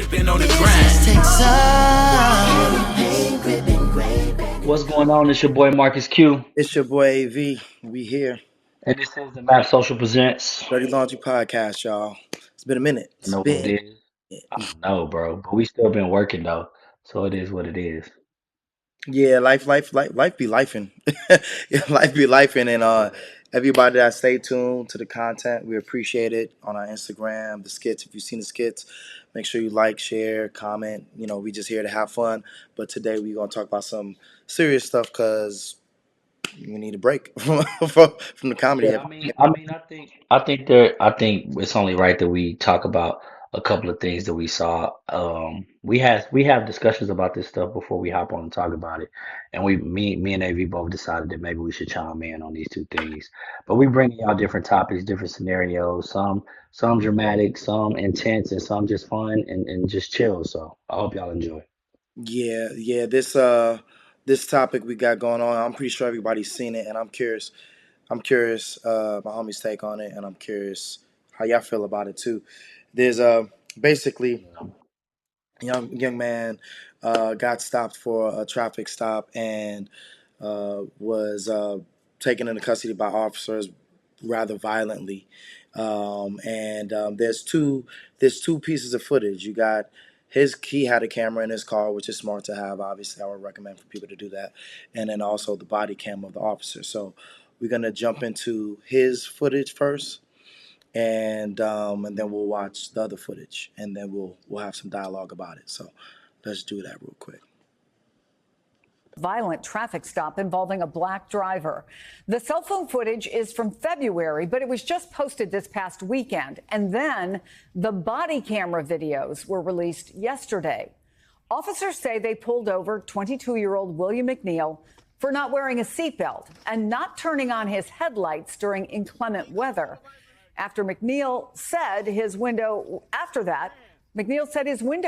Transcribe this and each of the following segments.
Been on the grind. What's going on? It's your boy Marcus Q, It's your boy AV. We here. and this is the Map Social Presents. Dirty Laundry Podcast, y'all. It's been a minute. You It's know what been. it is? I don't know, bro, but we still been working though, so it is what it is. Yeah, life be lifing. Yeah, life be lifing, and everybody that stay tuned to the content, we appreciate it on our Instagram, the skits. If you've seen the skits, make sure you like, share, comment. You know, we just here to have fun. But today we gonna talk about some serious stuff because we need a break from the comedy. Yeah, I think it's only right that we talk about a couple of things that we saw. We have discussions about this stuff before we hop on and talk about it, and me and AV both decided that maybe we should chime in on these two things. But we bring y'all different topics, different scenarios, some dramatic, some intense, and some just fun and just chill. So I hope y'all enjoy. Yeah. This topic we got going on, I'm pretty sure everybody's seen it, and I'm curious. My homie's take on it, and I'm curious how y'all feel about it too. There's basically young man got stopped for a traffic stop and was taken into custody by officers rather violently. And there's two pieces of footage. You got he had a camera in his car, which is smart to have. Obviously, I would recommend for people to do that, and then also the body cam of the officer. So we're gonna jump into his footage first, and then we'll watch the other footage, and then we'll have some dialogue about it. So let's do that real quick. Violent traffic stop involving a black driver. The cell phone footage is from February, but it was just posted this past weekend. And then the body camera videos were released yesterday. Officers say they pulled over 22-year-old William McNeil for not wearing a seatbelt and not turning on his headlights during inclement weather. After McNeil said his window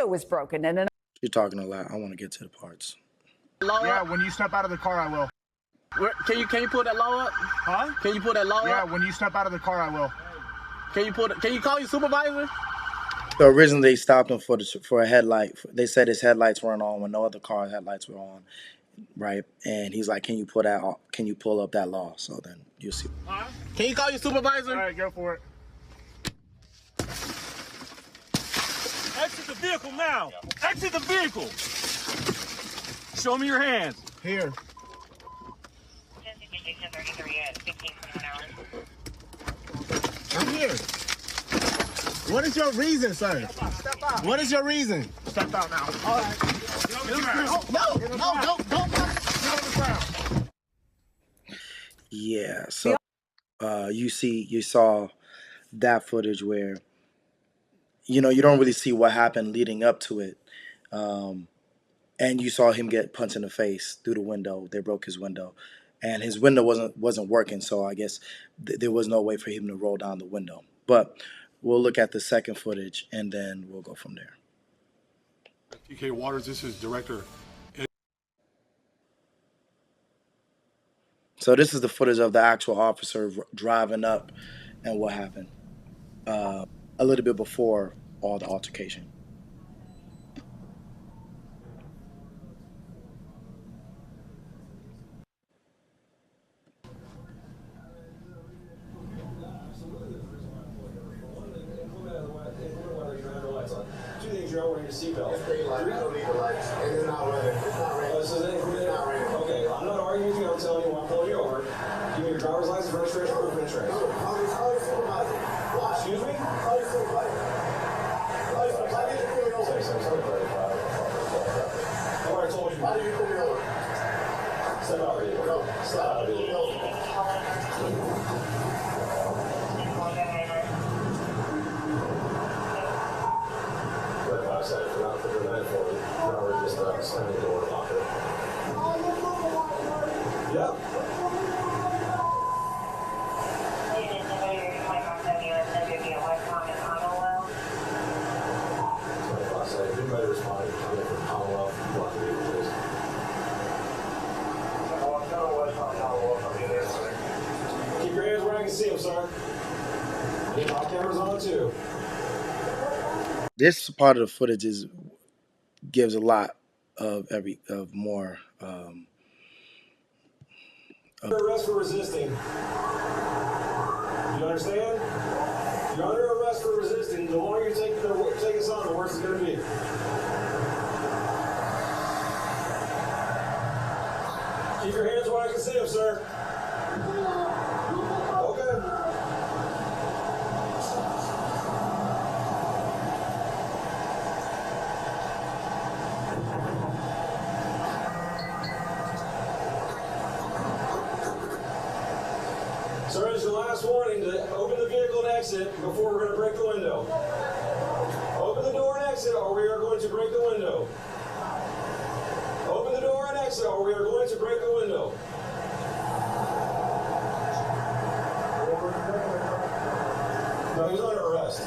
was broken and You're talking a lot. I want to get to the parts. Yeah, when you step out of the car, I will. Can you pull that law up? Huh? Can you pull that law up? Yeah, when you step out of the car, I will. Can you call your supervisor? So originally they stopped him for a headlight. They said his headlights weren't on when no other car headlights were on, right? And he's like, "Can you pull up that law?" So then you'll see. Huh? Can you call your supervisor? All right, go for it. Exit the vehicle now. Exit the vehicle. Show me your hands. Here. I'm here. What is your reason, sir? Step out. What is your reason? Step out now. All right. Get on the ground. No, don't. Get on the ground. Yeah. So you saw that footage where you don't really see what happened leading up to it. And you saw him get punched in the face through the window. They broke his window, and his window wasn't working. So I guess there was no way for him to roll down the window. But we'll look at the second footage, and then we'll go from there. TK Waters, this is Director. So this is the footage of the actual officer driving up, and what happened a little bit before all the altercation. Two things: you're not wearing your seatbelt. It's green light. You don't need the lights, and it's not red. It's not red. So then, it's not red. Okay, I'm not arguing with you. I'm telling you, I'm pulling you over. Give me your driver's license, registration, proof of insurance. Call your supervisor. What? Excuse me? Call your supervisor. Call your supervisor. I need to pull you over. Sorry. I told you. Why did you pull me over? Step out. No, stop. Pull me over. Yeah. Keep your hands where I can see them, sir. Our cameras on too. This part of the footage gives a lot of more. You're under arrest for resisting. You understand? You're under arrest for resisting. The longer you take this on, the worse it's going to be. Keep your hands where I can see them, sir. Okay. Sir, it's your last warning to open the vehicle and exit before we're going to break the window. Open the door and exit, or we are going to break the window. Open the door and exit, or we are going to break the window. No, he's under arrest.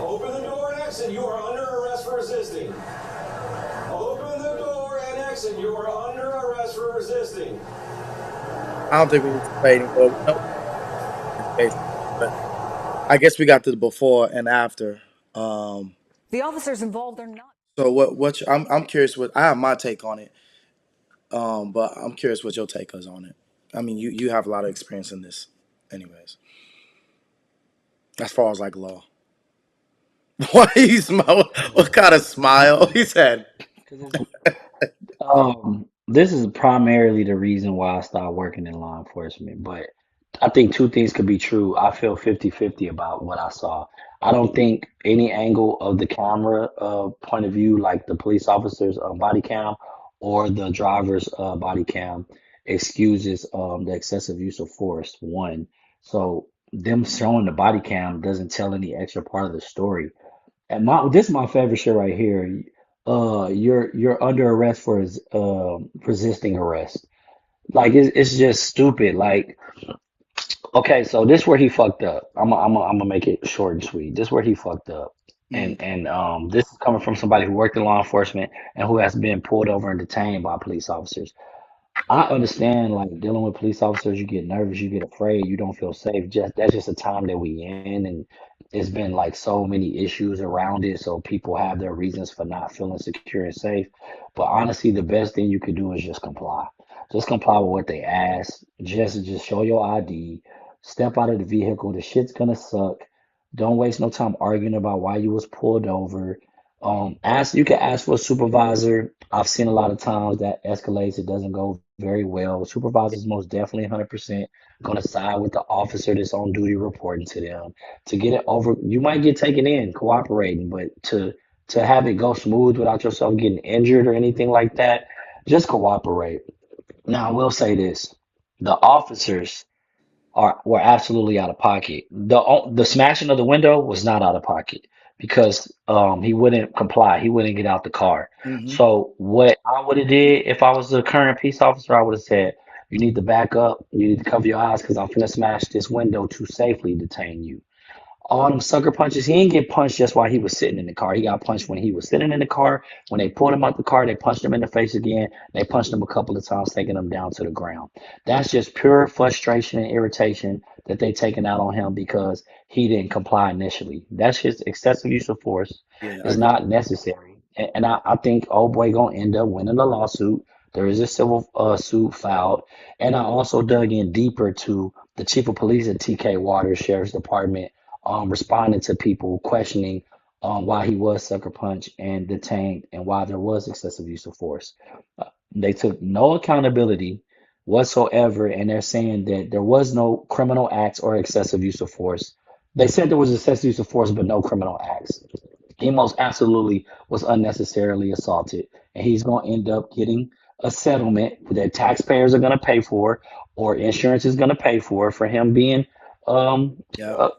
Open the door and exit. You are under arrest for resisting. Open the door and exit. You are under arrest for resisting. I don't think we were debating, but I guess we got to the before and after. The officers involved are not. So I'm curious what I have my take on it. But I'm curious what your take is on it. I mean, you have a lot of experience in this, anyways. As far as like law. Why you smile? What kind of smile? He said. This is primarily the reason why I started working in law enforcement, but I think two things could be true. I feel 50-50 about what I saw. I don't think any angle of the camera point of view, like the police officer's body cam or the driver's body cam, excuses the excessive use of force, one. So them showing the body cam doesn't tell any extra part of the story. And this is my favorite shit right here. You're under arrest for resisting arrest. Like it's just stupid. Like, okay, so this where he fucked up. I'm gonna make it short and sweet. This where he fucked up. And this is coming from somebody who worked in law enforcement and who has been pulled over and detained by police officers. I understand, like dealing with police officers, you get nervous, you get afraid, you don't feel safe. Just that's just a time that we in, and it's been like so many issues around it. So people have their reasons for not feeling secure and safe. But honestly, the best thing you could do is just comply. Just comply with what they ask. Just show your ID. Step out of the vehicle. The shit's gonna suck. Don't waste no time arguing about why you was pulled over. You can ask for a supervisor. I've seen a lot of times that escalates. It doesn't go very well. Supervisors most definitely 100% going to side with the officer that's on duty reporting to them. To get it over, you might get taken in cooperating, but to have it go smooth without yourself getting injured or anything like that, just cooperate. Now, I will say this: the officers were absolutely out of pocket. The smashing of the window was not out of pocket because he wouldn't comply. He wouldn't get out the car. Mm-hmm. So what I would have did if I was the current peace officer, I would have said, "You need to back up. You need to cover your eyes because I'm finna smash this window to safely detain you." All them sucker punches, he didn't get punched just while he was sitting in the car. He got punched when he was sitting in the car. When they pulled him out the car, they punched him in the face again. They punched him a couple of times, taking him down to the ground. That's just pure frustration and irritation that they taking out on him because he didn't comply initially. That's just excessive use of force. Yeah, It's not necessary. And I think old boy gonna end up winning the lawsuit. There is a civil suit filed. And I also dug in deeper to the chief of police at TK Waters Sheriff's Department responding to people questioning why he was sucker punched and detained and why there was excessive use of force. They took no accountability whatsoever, and they're saying that there was no criminal acts or excessive use of force. They said there was excessive use of force, but no criminal acts. He most absolutely was unnecessarily assaulted, and he's going to end up getting a settlement that taxpayers are going to pay for or insurance is going to pay for him being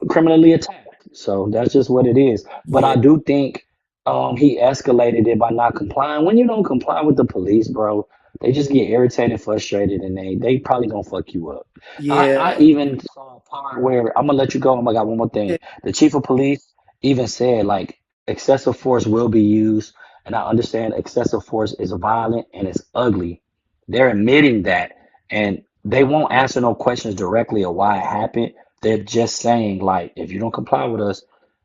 criminally attacked. So that's just what it is. But I do think he escalated it by not complying. When you don't comply with the police, bro, they just get irritated, frustrated, and they probably gonna fuck you up. I even saw a part where I'm gonna let you go. Oh my God, one more thing. The chief of police even said like excessive force will be used, and I understand excessive force is violent and it's ugly. They're admitting that, and they won't answer no questions directly of why it happened. They're just saying like, if you don't comply with us,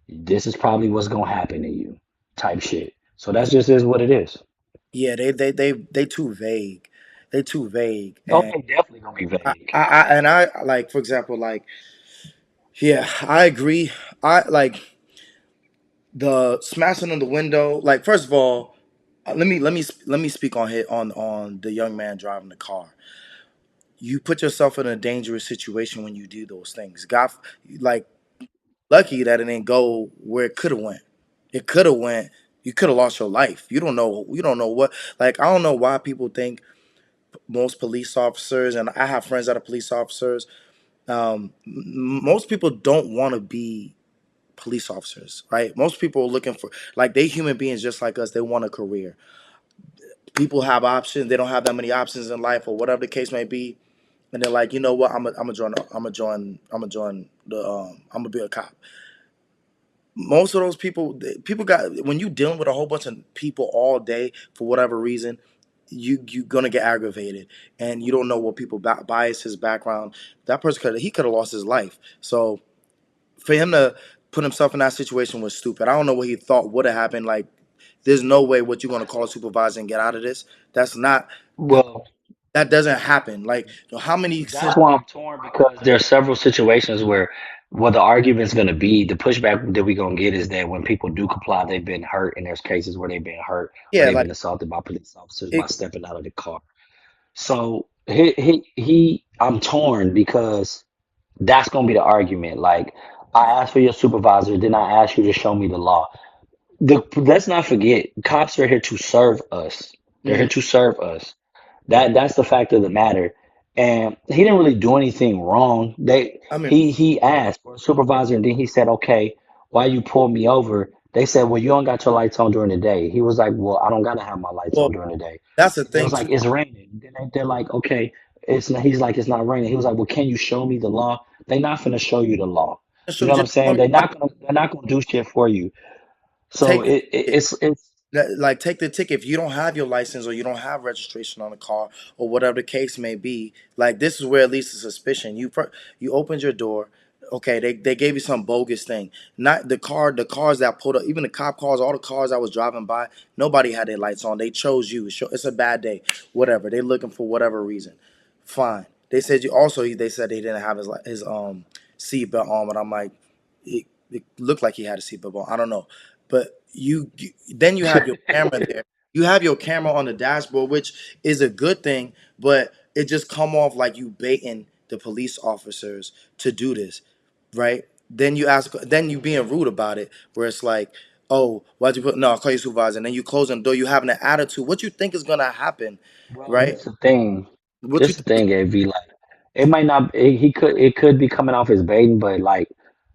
this is probably what's gonna happen to you, type shit. So that's just is what it is. Yeah, they too vague. They too vague, Oh, and they definitely gonna be vague. I like, for example, like, yeah, I agree. I like the smashing on the window. Like, first of all, let me speak on hit on the young man driving the car. You put yourself in a dangerous situation when you do those things. God, like, lucky that it didn't go where it could have went. It could have went. You could have lost your life. You don't know. You don't know what. Like, I don't know why people think most police officers, and I have friends that are police officers. Most people don't want to be police officers, right? Most people are looking for, like, they human beings just like us. They want a career. People have options. They don't have that many options in life, or whatever the case may be, and they're like, you know what? I'm gonna be a cop. Most of those people got, when you dealing with a whole bunch of people all day for whatever reason, you gonna get aggravated, and you don't know what people bias, his background. That person could have lost his life. So for him to put himself in that situation was stupid. I don't know what he thought would have happened. Like, there's no way what you're gonna call a supervisor and get out of this. That's not Well, that doesn't happen. Like, how many that's why I'm torn because there are several situations where what the argument's going to be, the pushback that we're going to get is that when people do comply, they've been hurt, and there's cases where they've been hurt or yeah, they've like been assaulted by police officers by it, stepping out of the car. So I'm torn because that's going to be the argument. Like, I asked for your supervisor, then I asked you to show me the law. Let's not forget, cops are here to serve us. They're here mhm. to serve us. That's the fact of the matter. And he didn't really do anything wrong. I mean, He asked for a supervisor and then he said, okay, why you pulled me over? They said, well, you don't got your lights on during the day. He was like, well, I don't gotta have my lights well, on during the day. that's the They thing was too. like, it's raining. Then they're like, okay, it's not, he's like, it's not raining. He was like, well, can you show me the law? They're not gonna show you the law. You know what I'm Just saying? They're not gonna do shit for you. So take it's like, take the ticket if you don't have your license or you don't have registration on the car or whatever the case may be. Like, this is where at least the suspicion, you opened your door. Okay, they gave you some bogus thing. Not the cars that pulled up, even the cop cars, all the cars I was driving by, nobody had their lights on. They chose you. It's a bad day, whatever. They looking for whatever reason. Fine. They said you also, they said he didn't have his seatbelt on, but I'm like, it looked like he had a seatbelt on. I don't know, but then you have your camera there. You have your camera on the dashboard, which is a good thing, but it just come off like you baiting the police officers to do this, right? Then you being rude about it, where it's like, oh, why'd you put, no, I'll call you supervisor, and then you closing the door, you having an attitude. What you think is gonna happen, well, right? this the thing. What you This the think? thing, AV. Like, it might not. It could be coming off as baiting, but like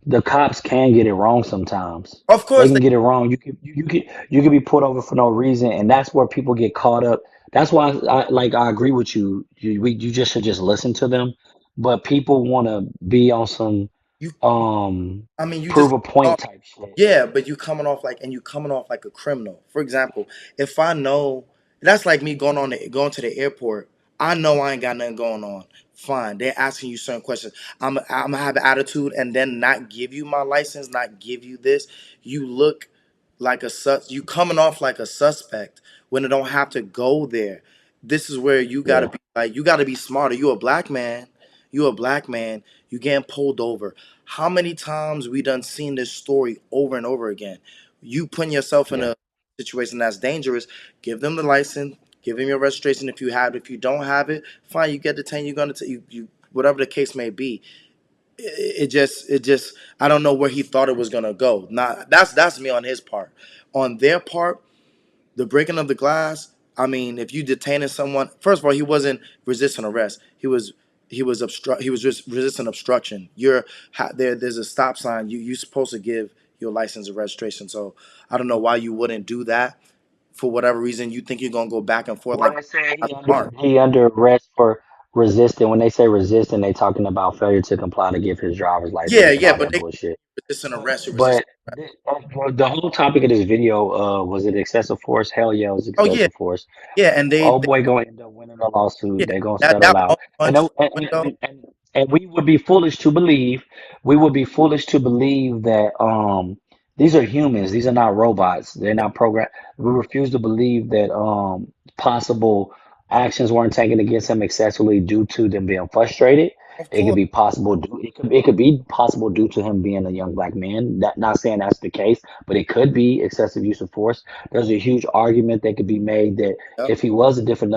the cops can get it wrong sometimes. Of They course, can get it wrong. You could be pulled over for no reason, and that's where people get caught up. That's why I agree with you. You just should just listen to them, but people want to be on some you. um I mean, you prove just a point type shit. Yeah, but you coming off like a criminal. For example, if I know, that's like me going to the airport. I know I ain't got nothing going on. Fine, they're asking you certain questions. I'm gonna have an attitude and then not give you my license, not give you this. You look like you coming off like a suspect when it don't have to go there. This is where you gotta Yeah. be like, you gotta be smarter. You a black man. You a black man. You getting pulled over. How many times we done seen this story over and over again? You putting yourself in Yeah. a situation that's dangerous. Give them the license. Give them your registration if you have it. If you don't have it, fine. You get the 10. You're gonna you whatever the case may be. It just I don't know where he thought it was gonna go. Not that's me on his part. On their part, the breaking of the glass. I mean, if you detaining someone, first of all, he wasn't resisting arrest. He was just resisting obstruction. There's a stop sign. You supposed to give your license and registration. So I don't know why you wouldn't do that. For whatever reason, you think you're gonna go back and forth Well, like they say that's smart. he under arrest for resisting. When they say resisting, they talking about failure to comply to give his driver's Yeah, license and yeah, all but that they bullshit. resisting arrest. You resist. But the whole topic of this video, was it excessive force? Hell yeah, it was Oh yeah, excessive force. yeah, and Oh boy, gonna end up winning the yeah, lawsuit. They're gonna that settle one out. And, punch no- and, window. and And we would be foolish to believe that these are humans, these are not robots, they're not programmed. We refuse to believe that possible actions weren't taken against him excessively due to them being frustrated. Of It could course. be possible it could be possible due to him being a young black man. That not saying that's the case, but it could be excessive use of force. There's a huge argument that could be made that Yep. if he was a different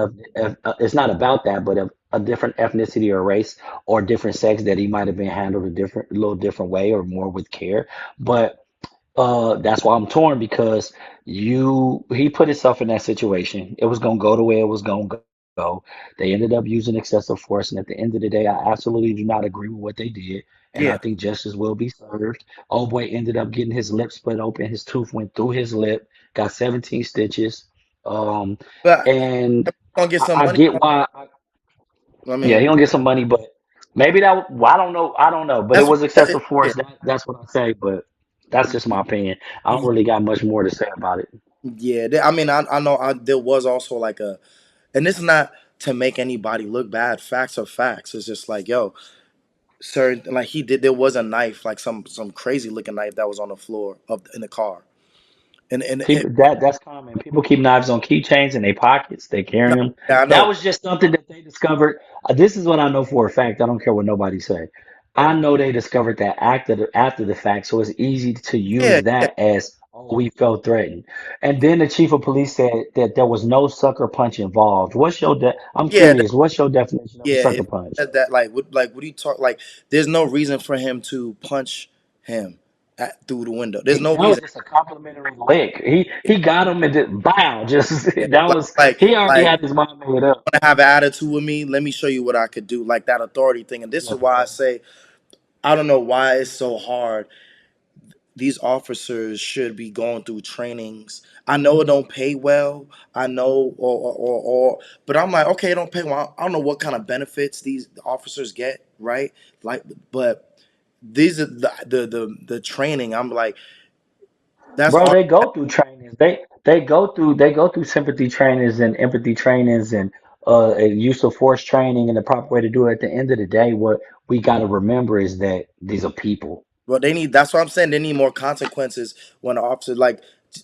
it's not about that, but if a different ethnicity or race or different sex, that he might have been handled a little different way or more with care. But that's why I'm torn, because he put himself in that situation. It was gonna go the way it was gonna go. They ended up using excessive force, and at the end of the day, I absolutely do not agree with what they did, and Yeah. I think justice will be served. Old boy ended up getting his lip split open, his tooth went through his lip, got 17 stitches. Um, But and I'm gonna get some I money. get why. I Yeah, he mean, gonna get some money, but maybe well, I don't know. I don't know, but it that's what. was Yeah. excessive force. That's what I say. But that's just my opinion. I don't really got much more to say about it. Yeah. I mean, I know there was also like and this is not to make anybody look bad. Facts are facts. It's just like, yo, certain like he did. There was a knife, like some crazy looking knife that was on the floor of in the car, and People that's common. People keep knives on keychains in their pockets. They carry no, them. yeah, I That know. was just something that they discovered. This is what I know for a fact. I don't care what nobody say. I know they discovered that after the fact, so it's easy to Yeah, use yeah, that as, oh, we felt threatened. And then the chief of police said that there was no sucker punch involved. I'm yeah, curious. What's your definition of a yeah. sucker If punch? he said that, like, what do you talk? Like, there's no reason for him to punch him through the window. There's no That was reason. just a complimentary lick. He got him and just bow. Just Yeah, that was he already like had his mind made up. want to have an attitude with me? Let me show you what I could do. Like that authority thing. And this Yeah, is for why I sure. say I don't know why it's so hard. These officers should be going through trainings. I know it don't pay well. I know, but I'm like, okay, it don't pay well. I don't know what kind of benefits these officers get, right? Like, but these are the training. I'm like, that's Bro, all. they go through trainings. They go through sympathy trainings and empathy trainings and use of force training and the proper way to do it. At the end of the day, what we got to remember is that these are people. Well, they need. That's what I'm saying. They need more consequences when the officer like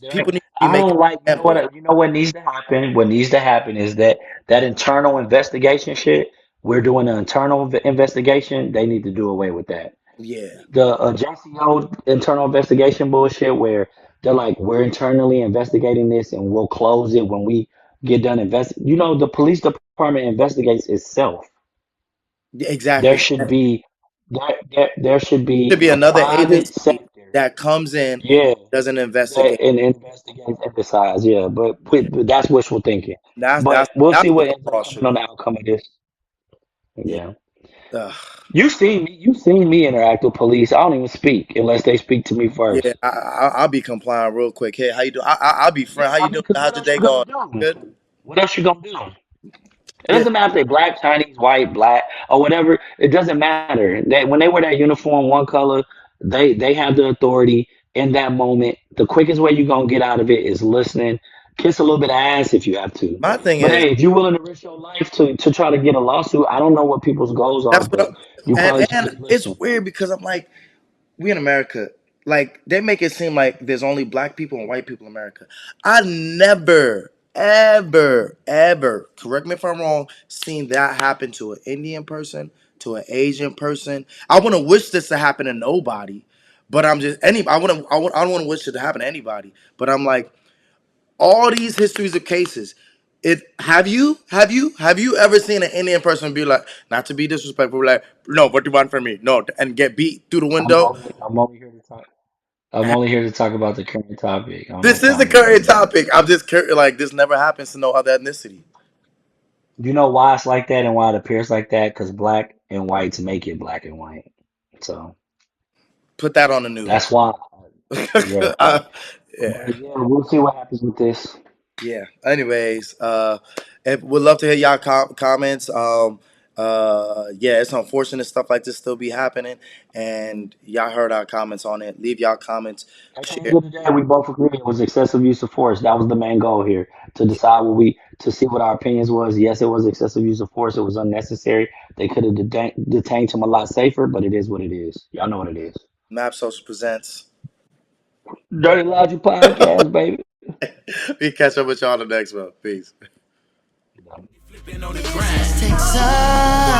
people need to be I making don't like, examples. you know what needs to happen? What needs to happen is that internal investigation shit. We're doing an internal investigation. They need to do away with that. Yeah, The JCO internal investigation bullshit where they're like, we're internally investigating this and we'll close it when we get done the police department investigates itself. yeah, There exactly. should be there should Should be be a another private agency sector, that comes in, yeah, doesn't that investigate. and investigates and decides, yeah. But that's wishful thinking. That's But we'll see that's what what the ends up cross coming should on be. the outcome of this. Yeah. Yeah. Ugh. You've seen me interact with police. I don't even speak unless they speak to me Yeah, first. I'll be complying real quick. Hey, how you doing? I'll be Yeah, friend. How I you mean, doing? because How's what your else day you gonna going? do? Good. What else you gonna do? It Yeah, doesn't matter if they black, Chinese, white, black, or whatever. It doesn't matter. When they wear that uniform, one color, they have the authority in that moment. The quickest way you're gonna get out of it is listening. Kiss a little bit of ass if you have to. my thing But is hey, if you're willing to risk your life to try to get a lawsuit, I don't know what people's goals are, that's what. but you probably should And just it's listen. weird because I'm like, we in America, like they make it seem like there's only black people and white people in America. I never, ever, correct me if I'm wrong, seen that happen to an Indian person, to an Asian person. I wouldn't wish this to happen to nobody, but I'm just I don't want to wish it to happen to anybody. But I'm like, all these histories of cases. Have you ever seen an Indian person be like, not to be disrespectful, like, no, what do you want from me? No, and get beat through the window? I'm only here to talk. I'm only here to talk about the current topic. I don't have This is the time to current debate. topic. I'm just curious, like this never happens to no other ethnicity. You know why it's like that and why it appears like that? Because black and whites make it black and white. So Put that on the that's news. why. Yeah. Uh, yeah, But yeah, we'll see what happens with this. yeah. Anyways, and would love to hear y'all comments. Yeah, it's unfortunate stuff like this still be happening, and y'all heard our comments on it. Leave y'all comments. At the Share. end of the day, we both agree it was excessive use of force. That was the main goal here, to decide to see what our opinions was. Yes, it was excessive use of force. It was unnecessary. They could have detained him a lot safer, but it is what it is. Y'all know what it is. Map Social presents. Dirty Logic Podcast, baby. We catch up with y'all on the next one. Peace. Takes time.